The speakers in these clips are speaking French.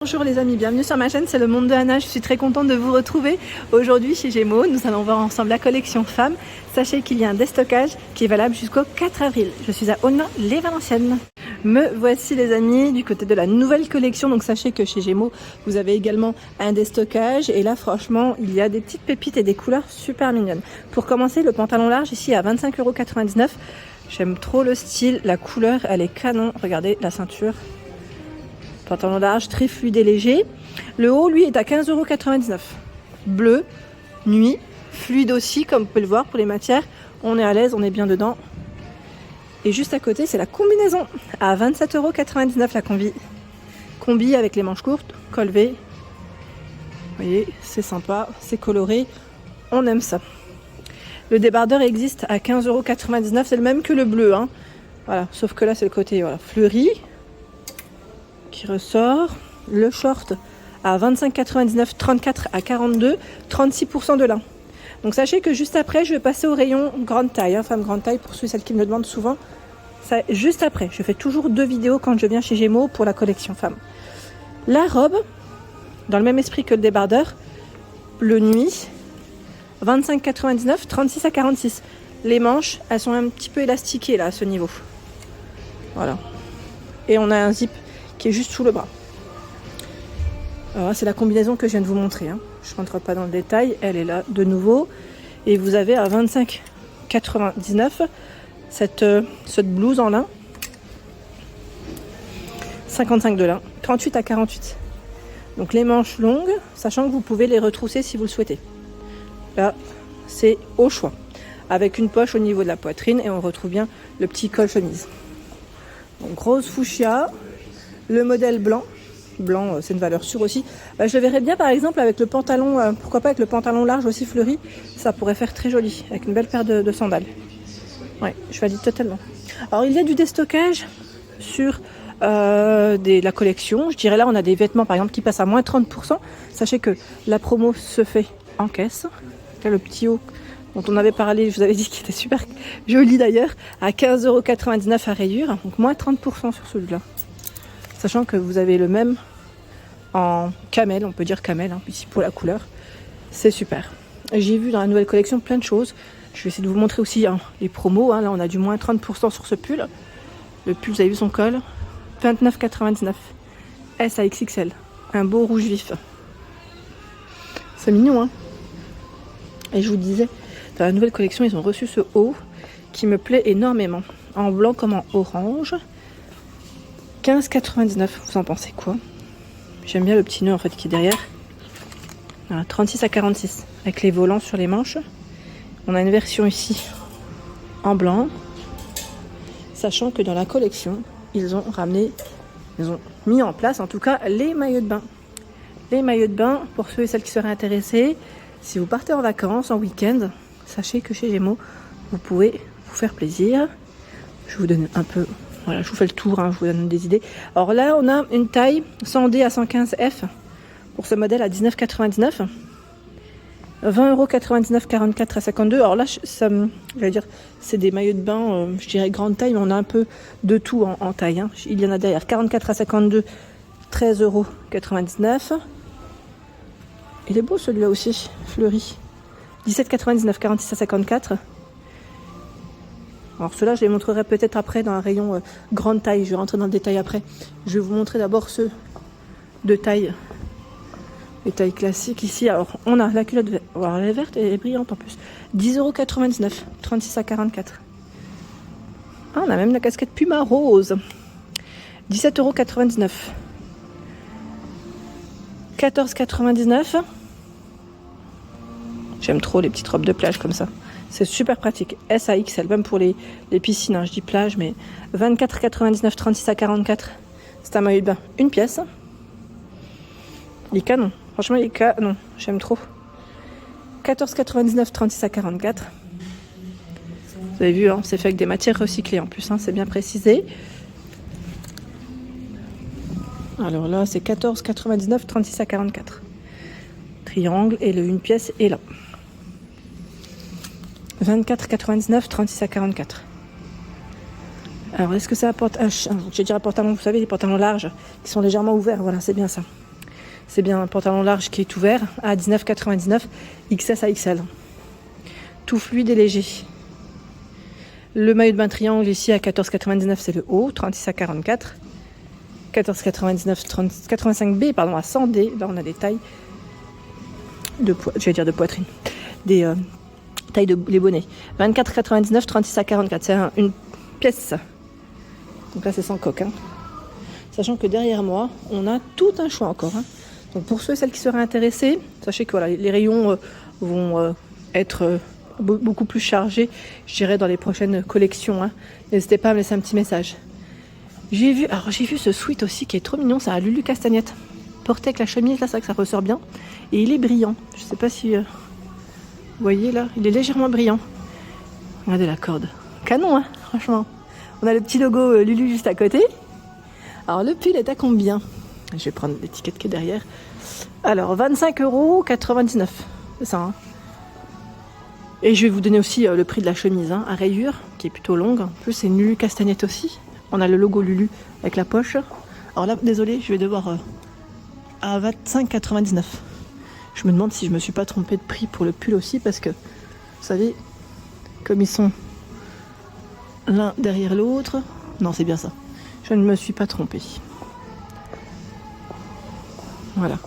Bonjour les amis, bienvenue sur ma chaîne, c'est le monde de Anna. Je suis très contente de vous retrouver aujourd'hui chez Gémeaux. Nous allons voir ensemble la collection femmes. Sachez qu'il y a un déstockage qui est valable jusqu'au 4 avril. Je suis à Aulnay-les-Valenciennes. Me voici les amis du côté de la nouvelle collection. Donc sachez que chez Gémeaux, vous avez également un déstockage. Et là franchement, il y a des petites pépites et des couleurs super mignonnes. Pour commencer, le pantalon large ici à 25,99 €. J'aime trop le style, la couleur, elle est canon. Regardez la ceinture. Pantalon large, très fluide et léger. Le haut, lui, est à 15,99 €. Bleu, nuit, fluide aussi, comme vous pouvez le voir pour les matières. On est à l'aise, on est bien dedans. Et juste à côté, c'est la combinaison. À 27,99 € la combi. Combi avec les manches courtes, col V. Vous voyez, c'est sympa, c'est coloré. On aime ça. Le débardeur existe à 15,99 €. C'est le même que le bleu. Hein. Voilà, sauf que là, c'est le côté voilà, fleuri. Qui ressort. Le short à 25,99 €, 34 à 42, 36% de lin. Donc sachez que juste après, je vais passer au rayon grande taille, hein, femme grande taille, pour ceux et celles qui me le demandent souvent. Ça, juste après, je fais toujours 2 vidéos quand je viens chez Gémeaux pour la collection femme. La robe, dans le même esprit que le débardeur, bleu nuit, 25,99 €, 36 à 46. Les manches, elles sont un petit peu élastiquées là à ce niveau. Voilà. Et on a un zip qui est juste sous le bras. Alors c'est la combinaison que je viens de vous montrer. Hein. Je ne rentre pas dans le détail. Elle est là de nouveau. Et vous avez à 25,99 € cette blouse en lin. 55 de lin. 38 à 48. Donc les manches longues, sachant que vous pouvez les retrousser si vous le souhaitez. Là, c'est au choix. Avec une poche au niveau de la poitrine et on retrouve bien le petit col chemise. Donc rose fuchsia. Le modèle blanc, c'est une valeur sûre aussi. Je le verrais bien par exemple avec le pantalon, pourquoi pas avec le pantalon large aussi fleuri, ça pourrait faire très joli, avec une belle paire de sandales. Ouais, je valide totalement. Alors il y a du déstockage sur la collection. Je dirais là on a des vêtements par exemple qui passent à moins 30%. Sachez que la promo se fait en caisse. Là, le petit haut dont on avait parlé, je vous avais dit qu'il était super joli d'ailleurs, à 15,99 € à rayure, donc moins 30% sur celui-là. Sachant que vous avez le même en camel, on peut dire camel, hein, ici pour la couleur. C'est super. J'ai vu dans la nouvelle collection plein de choses. Je vais essayer de vous montrer aussi hein, les promos. Hein. Là, on a du moins 30% sur ce pull. Le pull, vous avez vu son col. 29,99 €. S à XXL. Un beau rouge vif. C'est mignon, hein. Et je vous disais, dans la nouvelle collection, ils ont reçu ce haut qui me plaît énormément. En blanc comme en orange. 15,99 €, vous en pensez quoi? J'aime bien le petit nœud en fait qui est derrière. Voilà, 36 à 46 avec les volants sur les manches. On a une version ici en blanc, sachant que dans la collection ils ont mis en place en tout cas les maillots de bain. Les maillots de bain pour ceux et celles qui seraient intéressés. Si vous partez en vacances, en week-end, sachez que chez Gémeaux vous pouvez vous faire plaisir. Je vous donne un peu. Voilà, je vous fais le tour, hein, je vous donne des idées. Alors là, on a une taille 100D à 115 F pour ce modèle à 19,99 €. 20,99 €, 44 à 52. Alors là, j'allais dire, c'est des maillots de bain, je dirais grande taille, mais on a un peu de tout en taille. Hein. Il y en a derrière 44 à 52, 13,99 €. Il est beau celui-là aussi, fleuri. 17,99 €, 46 à 54. Alors ceux-là, je les montrerai peut-être après dans un rayon grande taille. Je vais rentrer dans le détail après. Je vais vous montrer d'abord ceux de taille, les tailles classiques ici. Alors on a la culotte verte. Alors, elle est verte et elle est brillante en plus. 10,99 €, 36 à 44. Ah, on a même la casquette Puma rose. 17,99 €. 14,99 €. J'aime trop les petites robes de plage comme ça. C'est super pratique. S à XL, même pour les piscines, hein, je dis plage, mais 24,99 €, 36 à 44. C'est un maillot de bain. Une pièce. Il est canon. Franchement, il est canon. J'aime trop. 14,99 €, 36 à 44. Vous avez vu, hein, c'est fait avec des matières recyclées en plus, hein, c'est bien précisé. Alors là, c'est 14,99 €, 36 à 44. Triangle et une pièce est là. 24,99 €, 36 à 44. Alors, est-ce que ça apporte j'ai dit un pantalon, vous savez, les pantalons larges qui sont légèrement ouverts. Voilà, c'est bien ça. C'est bien un pantalon large qui est ouvert à 19,99 XS à XL. Tout fluide et léger. Le maillot de bain triangle ici à 14,99 c'est le haut, 36 à 44. 14,99 85B pardon à 100D. Là on a des tailles de poitrine. Des tailles de les bonnets. 24,99 36 à 44. C'est une pièce. Donc là c'est sans coque. Hein. Sachant que derrière moi, on a tout un choix encore. Hein. Donc pour ceux et celles qui seraient intéressés, sachez que voilà, les rayons vont être beaucoup plus chargés, je dirais, dans les prochaines collections. Hein. N'hésitez pas à me laisser un petit message. J'ai vu ce sweat aussi qui est trop mignon, c'est un Lulu Castagnette. Porté avec la chemise, là, c'est vrai que ça ressort bien. Et il est brillant. Je sais pas si vous voyez là, il est légèrement brillant. Regardez la corde. Canon, hein, franchement. On a le petit logo Lulu juste à côté. Alors le pull est à combien? Je vais prendre l'étiquette qui est derrière. Alors 25,99 €. C'est ça. Hein. Et je vais vous donner aussi le prix de la chemise à rayures, qui est plutôt longue. En plus c'est une Lulu Castagnette aussi. On a le logo Lulu avec la poche. Alors là, désolé, je vais devoir à 25,99 €. Je me demande si je me suis pas trompée de prix pour le pull aussi, parce que vous savez, comme ils sont l'un derrière l'autre. Non, c'est bien ça. Je ne me suis pas trompée. Voilà.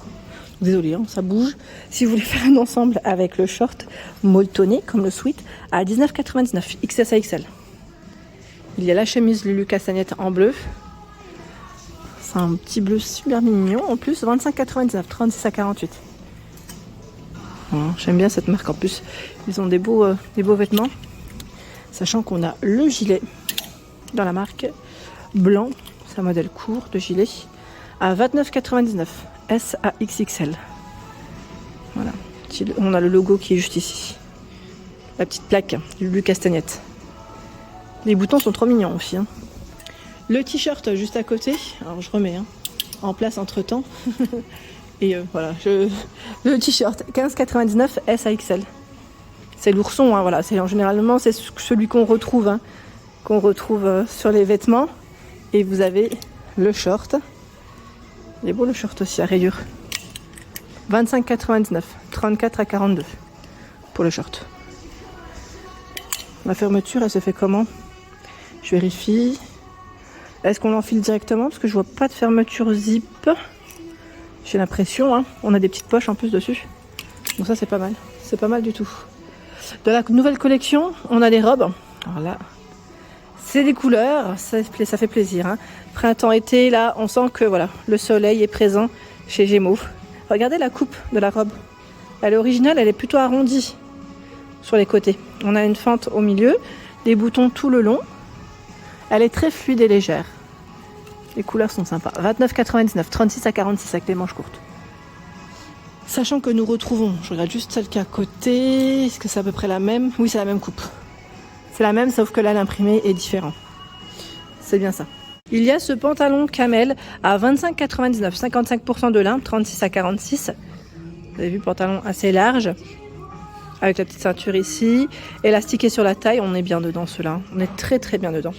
Désolée, hein, ça bouge. Si vous voulez faire un ensemble avec le short molletonné, comme le sweat, à 19,99 XS à XL. Il y a la chemise Lulu Castagnette en bleu. C'est un petit bleu super mignon. En plus, 25,99, 36 à 48. Voilà, j'aime bien cette marque. En plus, ils ont des beaux vêtements. Sachant qu'on a le gilet dans la marque blanc. C'est un modèle court de gilet. À 29,99 S à XXL. Voilà. On a le logo qui est juste ici. La petite plaque Lulu Castagnette. Les boutons sont trop mignons aussi. Hein. Le t-shirt juste à côté. Alors je remets en place entre temps. Et voilà. Le t-shirt 15,99 S à XL. C'est l'ourson. Hein, voilà. Généralement c'est celui qu'on retrouve. Qu'on retrouve sur les vêtements. Et vous avez le short. Il est beau le short aussi à rayures. 25,99, 34 à 42 pour le short. La fermeture, elle se fait comment? Je vérifie. Est-ce qu'on l'enfile directement? Parce que je vois pas de fermeture zip. J'ai l'impression, on a des petites poches en plus dessus. Donc ça c'est pas mal. C'est pas mal du tout. De la nouvelle collection, on a des robes. Alors là, c'est des couleurs, ça fait plaisir. Printemps-été, là, on sent que voilà, le soleil est présent chez Gémeaux. Regardez la coupe de la robe. Elle est originale, elle est plutôt arrondie sur les côtés. On a une fente au milieu, des boutons tout le long. Elle est très fluide et légère. Les couleurs sont sympas. 29,99, 36 à 46 avec les manches courtes. Sachant que nous retrouvons, je regarde juste celle qui est à côté. Est-ce que c'est à peu près la même? Oui, c'est la même coupe. C'est la même, sauf que là, l'imprimé est différent. C'est bien ça. Il y a ce pantalon camel à 25,99, 55% de lin, 36 à 46. Vous avez vu, pantalon assez large, avec la petite ceinture ici, élastiqué sur la taille. On est bien dedans, ceux-là. On est très très bien dedans.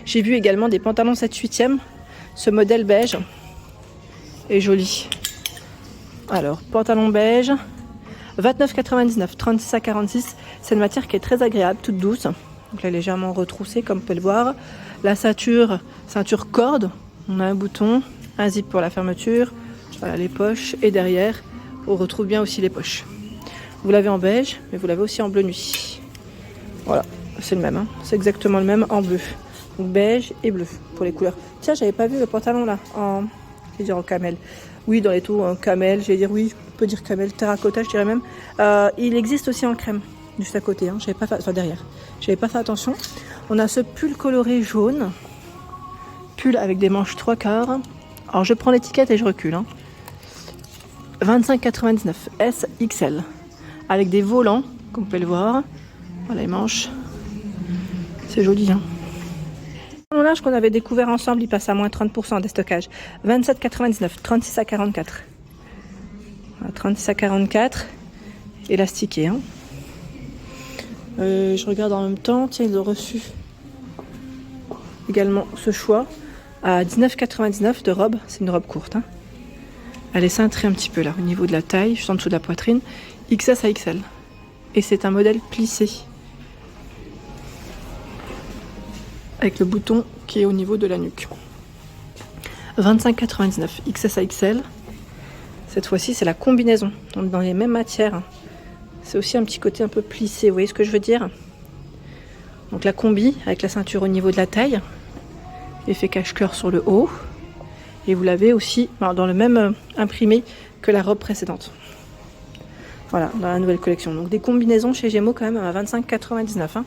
J'ai vu également des pantalons 7/8e. Ce modèle beige est joli. Alors, pantalon beige, 29,99, 36 à 46. C'est une matière qui est très agréable, toute douce. Donc là, légèrement retroussée, comme vous pouvez le voir. La ceinture corde. On a un bouton, un zip pour la fermeture. Voilà les poches. Et derrière, on retrouve bien aussi les poches. Vous l'avez en beige, mais vous l'avez aussi en bleu nuit. Voilà, c'est le même. C'est exactement le même en bleu. Donc beige et bleu pour les couleurs. Tiens, j'avais pas vu le pantalon là, en camel. Oui, dans les taux en camel, j'allais dire oui, on peut dire camel, terracotta, je dirais même. Il existe aussi en crème. Juste à côté, j'avais pas fait, derrière. J'avais pas fait attention. On a ce pull coloré jaune. Pull avec des manches 3/4. Alors je prends l'étiquette et je recule. 25,99 S XL. Avec des volants, comme vous pouvez le voir. Voilà les manches. C'est joli. Le linge qu'on avait découvert ensemble, il passe à moins 30% en déstockage. 27,99, 36 à 44. Voilà, 36 à 44. Élastiqué. Je regarde en même temps, tiens, ils ont reçu également ce choix à 19,99 de robe. C'est une robe courte. Elle est cintrée un petit peu là, au niveau de la taille, juste en dessous de la poitrine. XS à XL. Et c'est un modèle plissé. Avec le bouton qui est au niveau de la nuque. 25,99 XS à XL. Cette fois-ci, c'est la combinaison. Donc dans les mêmes matières. C'est aussi un petit côté un peu plissé, vous voyez ce que je veux dire? Donc la combi avec la ceinture au niveau de la taille. Effet cache-cœur sur le haut. Et vous l'avez aussi dans le même imprimé que la robe précédente. Voilà, dans la nouvelle collection. Donc des combinaisons chez Gémeaux quand même à 25,99 hein.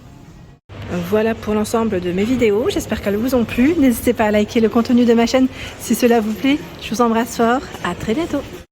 Voilà pour l'ensemble de mes vidéos. J'espère qu'elles vous ont plu. N'hésitez pas à liker le contenu de ma chaîne si cela vous plaît. Je vous embrasse fort. À très bientôt.